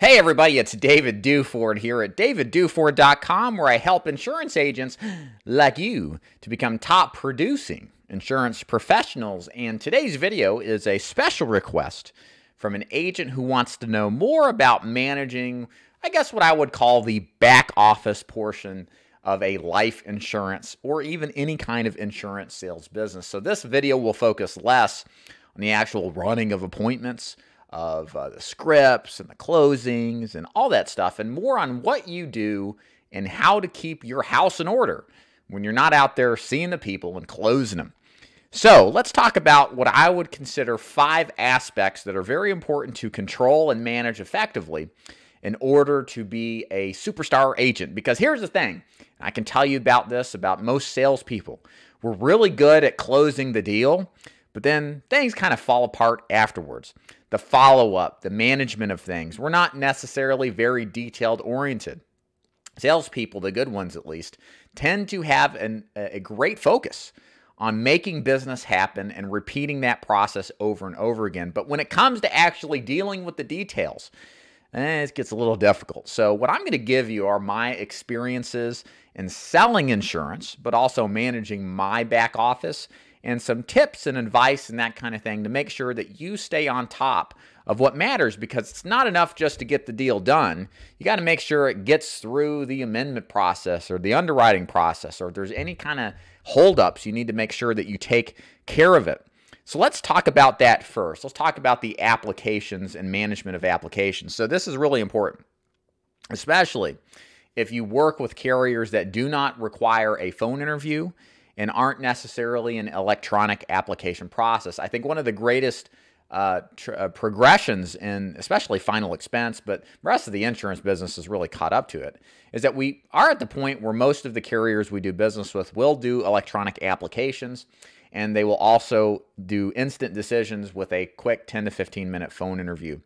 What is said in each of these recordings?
Hey everybody, it's David Duford here at davidduford.com, where I help insurance agents like you to become top producing insurance professionals. And today's video is a special request from an agent who wants to know more about managing, I guess what I would call the back office portion of a life insurance or even any kind of insurance sales business. So this video will focus less on the actual running of appointments, of the scripts and the closings and all that stuff, and more on what you do and how to keep your house in order when you're not out there seeing the people and closing them. So let's talk about what I would consider 5 aspects that are very important to control and manage effectively in order to be a superstar agent. Because here's the thing, I can tell you about this about most salespeople. We're really good at closing the deal, but then things kind of fall apart afterwards. The follow-up, the management of things, we're not necessarily very detailed-oriented. Salespeople, the good ones at least, tend to have a great focus on making business happen and repeating that process over and over again. But when it comes to actually dealing with the details, it gets a little difficult. So what I'm going to give you are my experiences in selling insurance, but also managing my back office, and some tips and advice and that kind of thing to make sure that you stay on top of what matters, because it's not enough just to get the deal done. You got to make sure it gets through the amendment process or the underwriting process, or if there's any kind of holdups, you need to make sure that you take care of it. So let's talk about that first. Let's talk about the applications and management of applications. So this is really important, especially if you work with carriers that do not require a phone interview and aren't necessarily an electronic application process. I think one of the greatest progressions in especially final expense, but the rest of the insurance business is really caught up to it, is that we are at the point where most of the carriers we do business with will do electronic applications, and they will also do instant decisions with a quick 10 to 15 minute phone interview.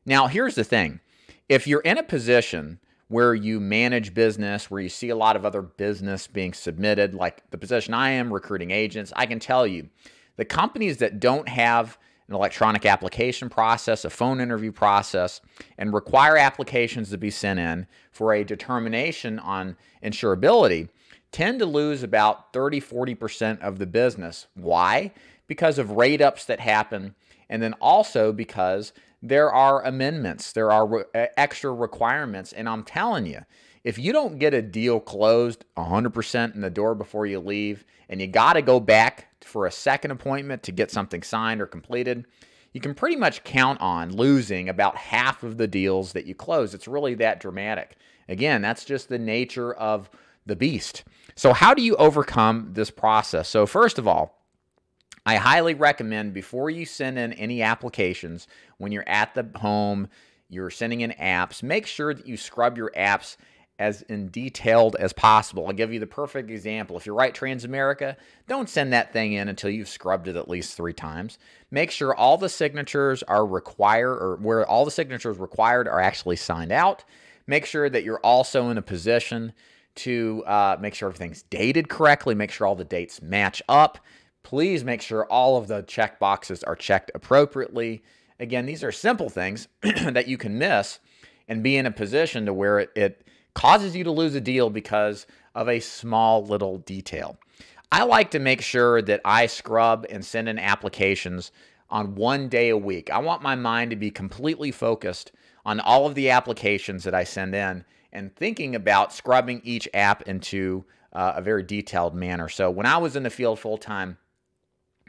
Now, here's the thing. If you're in a position where you manage business, where you see a lot of other business being submitted, like the position I am, recruiting agents, I can tell you, the companies that don't have an electronic application process, a phone interview process, and require applications to be sent in for a determination on insurability tend to lose about 30–40% of the business. Why? Because of rate ups that happen, and then also because there are amendments, there are extra requirements, and I'm telling you, if you don't get a deal closed 100% in the door before you leave, and you got to go back for a second appointment to get something signed or completed, you can pretty much count on losing about half of the deals that you close. It's really that dramatic. Again, that's just the nature of the beast. So how do you overcome this process? So first of all, I highly recommend, before you send in any applications, when you're at the home, you're sending in apps, make sure that you scrub your apps as in detailed as possible. I'll give you the perfect example. If you write Transamerica, don't send that thing in until you've scrubbed it at least 3 times. Make sure all the signatures are required, or where all the signatures required are actually signed out. Make sure that you're also in a position to make sure everything's dated correctly, make sure all the dates match up. Please make sure all of the check boxes are checked appropriately. Again, these are simple things that you can miss and be in a position to where it causes you to lose a deal because of a small little detail. I like to make sure that I scrub and send in applications on 1 day a week. I want my mind to be completely focused on all of the applications that I send in and thinking about scrubbing each app into a very detailed manner. So when I was in the field full-time,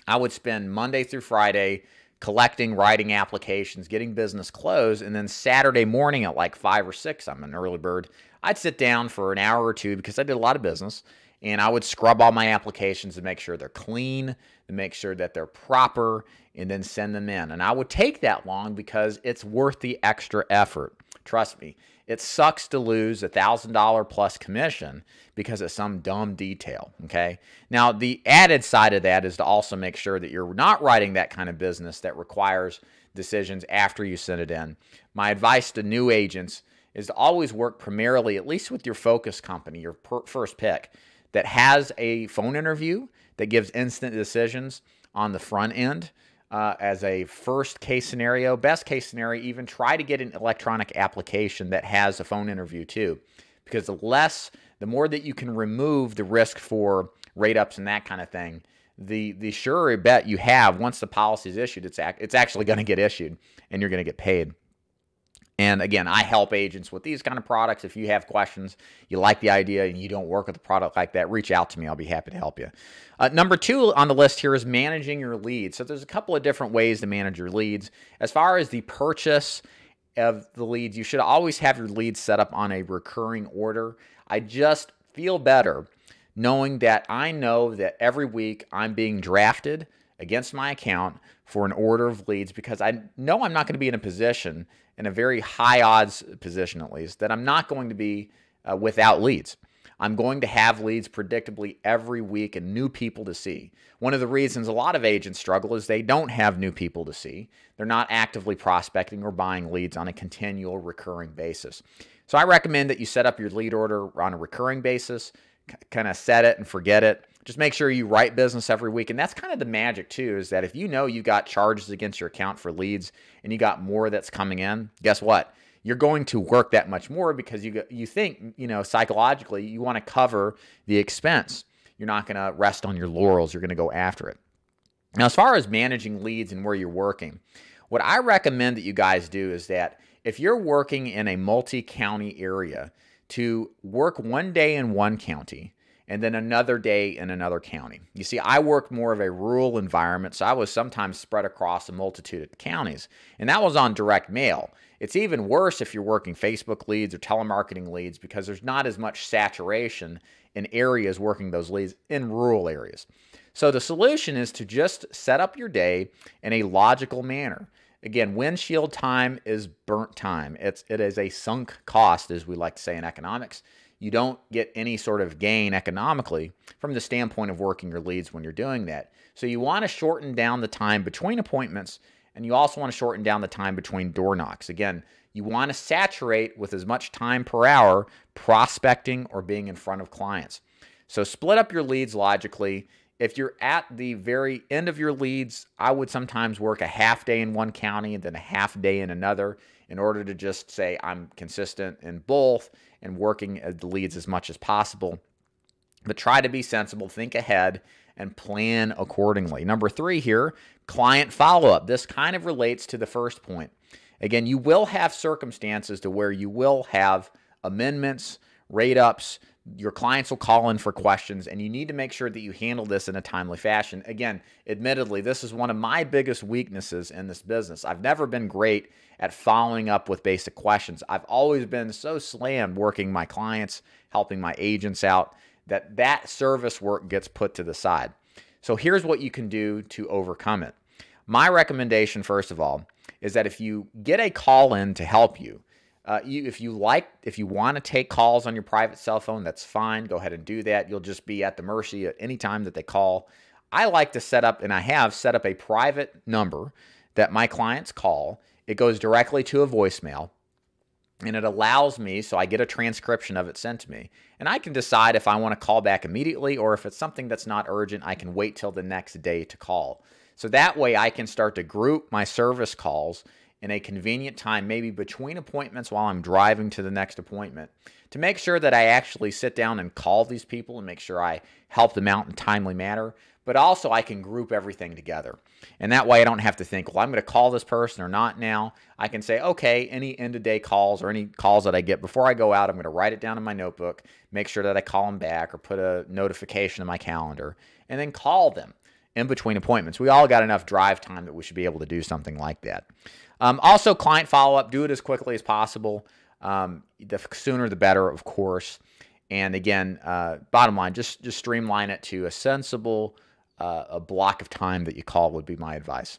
I would spend Monday through Friday collecting, writing applications, getting business closed, and then Saturday morning at like 5 or 6, I'm an early bird, I'd sit down for an hour or two because I did a lot of business, and I would scrub all my applications to make sure they're clean, to make sure that they're proper, and then send them in. And I would take that long because it's worth the extra effort. Trust me, it sucks to lose $1,000 plus commission because of some dumb detail, okay? Now, the added side of that is to also make sure that you're not writing that kind of business that requires decisions after you send it in. My advice to new agents is to always work primarily, at least with your focus company, your first pick, that has a phone interview that gives instant decisions on the front end. as a first case scenario. Best case scenario, even try to get an electronic application that has a phone interview too, because the more that you can remove the risk for rate ups and that kind of thing, the surer bet you have once the policy is issued, it's actually going to get issued and you're going to get paid. And again, I help agents with these kind of products. If you have questions, you like the idea, and you don't work with a product like that, reach out to me. I'll be happy to help you. Number 2 on the list here is managing your leads. So there's a couple of different ways to manage your leads. As far as the purchase of the leads, you should always have your leads set up on a recurring order. I just feel better knowing that I know that every week I'm being drafted against my account for an order of leads, because I know I'm not going to be in a position, in a very high odds position at least, that I'm not going to be without leads. I'm going to have leads predictably every week and new people to see. One of the reasons a lot of agents struggle is they don't have new people to see. They're not actively prospecting or buying leads on a continual recurring basis. So I recommend that you set up your lead order on a recurring basis, kind of set it and forget it. Just make sure you write business every week. And that's kind of the magic too, is that if you know you got charges against your account for leads and you got more that's coming in, guess what? You're going to work that much more, because you think, psychologically you want to cover the expense. You're not going to rest on your laurels. You're going to go after it. Now, as far as managing leads and where you're working, what I recommend that you guys do is that if you're working in a multi-county area, to work one day in one county and then another day in another county. You see, I worked more of a rural environment, so I was sometimes spread across a multitude of counties, and that was on direct mail. It's even worse if you're working Facebook leads or telemarketing leads, because there's not as much saturation in areas working those leads in rural areas. So the solution is to just set up your day in a logical manner. Again, windshield time is burnt time. It is a sunk cost, as we like to say in economics. You don't get any sort of gain economically from the standpoint of working your leads when you're doing that. So you want to shorten down the time between appointments, and you also want to shorten down the time between door knocks. Again, you want to saturate with as much time per hour prospecting or being in front of clients. So split up your leads logically. If you're at the very end of your leads, I would sometimes work a half day in one county and then a half day in another, in order to just say I'm consistent in both and working the leads as much as possible. But try to be sensible, think ahead, and plan accordingly. Number 3 here, client follow-up. This kind of relates to the first point. Again, you will have circumstances to where you will have amendments, rate ups. Your clients will call in for questions, and you need to make sure that you handle this in a timely fashion. Again, admittedly, this is one of my biggest weaknesses in this business. I've never been great at following up with basic questions. I've always been so slammed working my clients, helping my agents out, that service work gets put to the side. So here's what you can do to overcome it. My recommendation, first of all, is that if you get a call in to help you, if you want to take calls on your private cell phone, that's fine. Go ahead and do that. You'll just be at the mercy at any time that they call. I like to set up, and I have set up, a private number that my clients call. It goes directly to a voicemail, and it allows me, so I get a transcription of it sent to me, and I can decide if I want to call back immediately, or if it's something that's not urgent, I can wait till the next day to call. So that way I can start to group my service calls in a convenient time, maybe between appointments while I'm driving to the next appointment, to make sure that I actually sit down and call these people and make sure I help them out in a timely manner. But also I can group everything together. And that way I don't have to think, well, I'm going to call this person or not now. I can say, okay, any end-of-day calls or any calls that I get before I go out, I'm going to write it down in my notebook, make sure that I call them back or put a notification in my calendar, and then call them in between appointments. We all got enough drive time that we should be able to do something like that. Also, client follow-up, do it as quickly as possible. The sooner the better, of course. And again, bottom line, just streamline it to a sensible a block of time that you call would be my advice.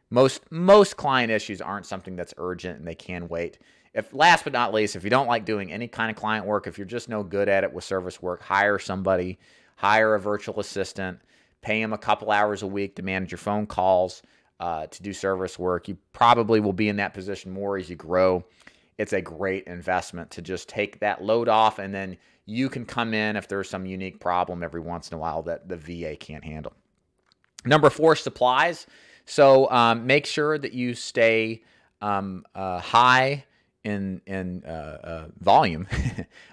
Most client issues aren't something that's urgent and they can wait. Last but not least, if you don't like doing any kind of client work, if you're just no good at it with service work, hire somebody, hire a virtual assistant, pay them a couple hours a week to manage your phone calls, to do service work. You probably will be in that position more as you grow. It's a great investment to just take that load off, and then you can come in if there's some unique problem every once in a while that the VA can't handle. Number 4, supplies. So make sure that you stay high in volume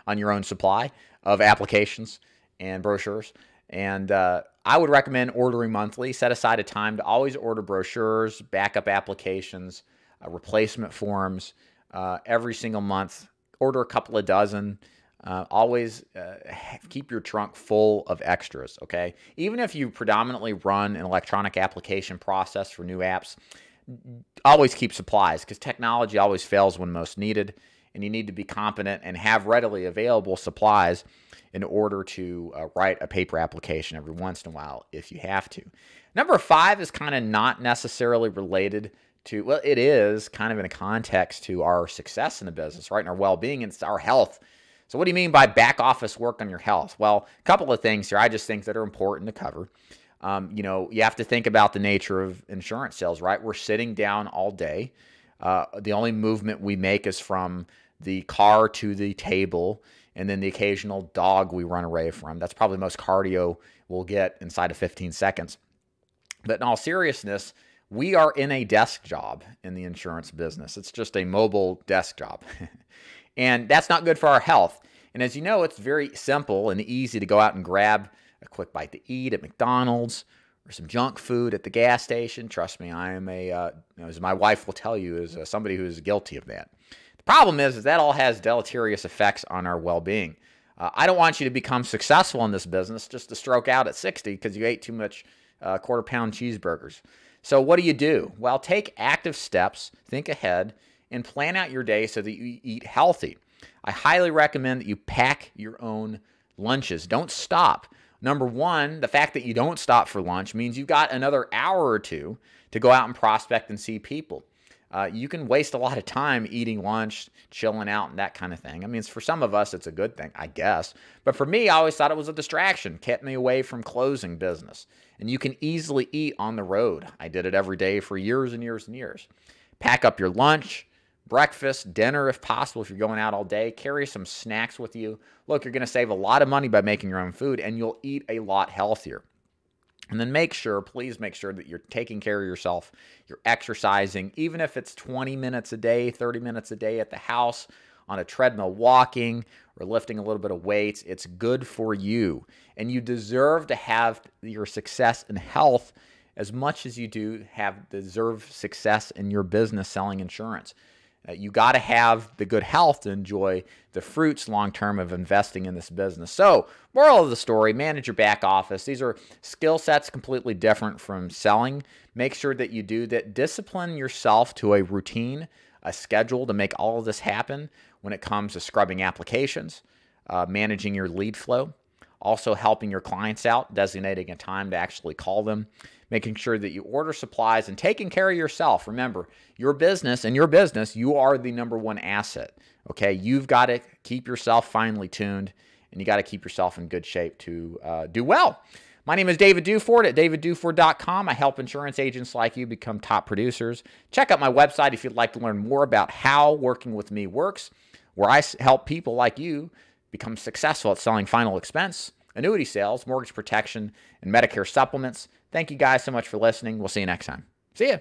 on your own supply of applications and brochures. And I would recommend ordering monthly. Set aside a time to always order brochures, backup applications, replacement forms every single month. Order a couple of dozen. Always keep your trunk full of extras, okay? Even if you predominantly run an electronic application process for new apps, always keep supplies, because technology always fails when most needed, and you need to be competent and have readily available supplies in order to write a paper application every once in a while if you have to. Number 5 is kind of not necessarily related to, well, it is kind of in a context to our success in the business, right? And our well-being, and it's our health. So what do you mean by back office work on your health? Well, a couple of things here I just think that are important to cover. You have to think about the nature of insurance sales, right? We're sitting down all day. The only movement we make is from the car to the table, and then the occasional dog we run away from. That's probably the most cardio we'll get inside of 15 seconds. But in all seriousness, we are in a desk job in the insurance business. It's just a mobile desk job. And that's not good for our health. And as you know, it's very simple and easy to go out and grab a quick bite to eat at McDonald's or some junk food at the gas station. Trust me, I am as my wife will tell you, is somebody who is guilty of that. The problem is that all has deleterious effects on our well-being. I don't want you to become successful in this business just to stroke out at 60 because you ate too much quarter-pound cheeseburgers. So what do? Well, take active steps, think ahead, and plan out your day so that you eat healthy. I highly recommend that you pack your own lunches. Don't stop. Number 1, the fact that you don't stop for lunch means you've got another hour or two to go out and prospect and see people. You can waste a lot of time eating lunch, chilling out, and that kind of thing. I mean, for some of us, it's a good thing, I guess. But for me, I always thought it was a distraction, kept me away from closing business. And you can easily eat on the road. I did it every day for years and years and years. Pack up your lunch, breakfast, dinner if possible. If you're going out all day, carry some snacks with you. Look, you're going to save a lot of money by making your own food, and you'll eat a lot healthier. And then please make sure that you're taking care of yourself. You're exercising, even if it's 20 minutes a day, 30 minutes a day at the house, on a treadmill, walking, or lifting a little bit of weights. It's good for you. And you deserve to have your success in health as much as you deserve success in your business selling insurance. You got to have the good health to enjoy the fruits long-term of investing in this business. So, moral of the story, manage your back office. These are skill sets completely different from selling. Make sure that you do that. Discipline yourself to a routine, a schedule to make all of this happen when it comes to scrubbing applications, managing your lead flow, also helping your clients out, designating a time to actually call them, making sure that you order supplies, and taking care of yourself. Remember, your business, you are the number 1 asset, okay? You've got to keep yourself finely tuned, and you got to keep yourself in good shape to do well. My name is David Duford at davidduford.com. I help insurance agents like you become top producers. Check out my website if you'd like to learn more about how working with me works, where I help people like you become successful at selling final expense, annuity sales, mortgage protection, and Medicare supplements. Thank you guys so much for listening. We'll see you next time. See ya.